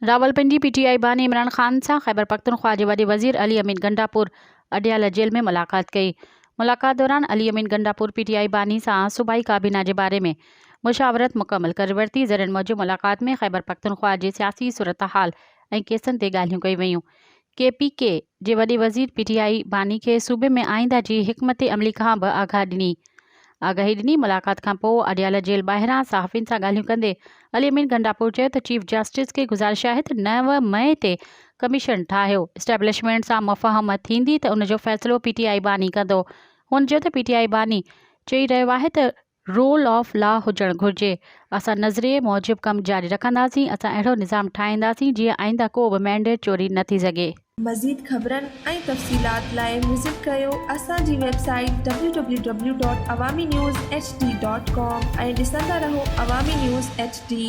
Rawalpindi PTI बानी इमरान ख़ान सां ख़ैबर पख्तूनख्वा जे वॾे वज़ीर अली अमीन गंडापुर अडियाला जेल में मुलाक़ात कई। मुलाक़ात दौरान अली अमीन गंडापुर पीटीआई बानी सां सूबाई काबीना जे बारे में मुशावरत मुकम्मल करे वरिती। ज़रियनि मूजिब मुलाक़ात में ख़ैबर पख्तूनख्वा जे सियासी सूरत हाल ऐं केसनि ते ॻाल्हियूं कई वयूं। KPK जे वॾे वज़ीर पीटीआई बानी खे सूबे में आईंदा जी हिकमत अमली खां बि आगाही ॾिनी। मुलाक़ात खां पोइ अडियाला जेल ॿाहिरां सहाफ़ियुनि सां ॻाल्हियूं कंदे अली अमीन गंडापुर चयो त चीफ जस्टिस खे गुज़ारिश आहे त 9 मई ते कमीशन ठाहियो। इस्टेब्लिशमेंट सां मुफ़ाहमत थींदी त उनजो फ़ैसिलो पीटीआई बानी कंदो। हुन चयो त पीटीआई बानी चई रहियो आहे त रूल ऑफ लॉ हुजणु घुरिजे। असां नज़रिए मूजिब कमु जारी रखंदासीं। असां अहिड़ो निज़ाम ठाहींदासीं जीअं आईंदा को बि मैंडेट चोरी न थी सघे। मज़ीद ख़बरनि ऐं तफ़सीलात लाइ विज़िट कयो असांजी वेबसाइट www.awamiNewsHD.com ऐं ॾिसंदा रहो अवामी न्यूज़ HD।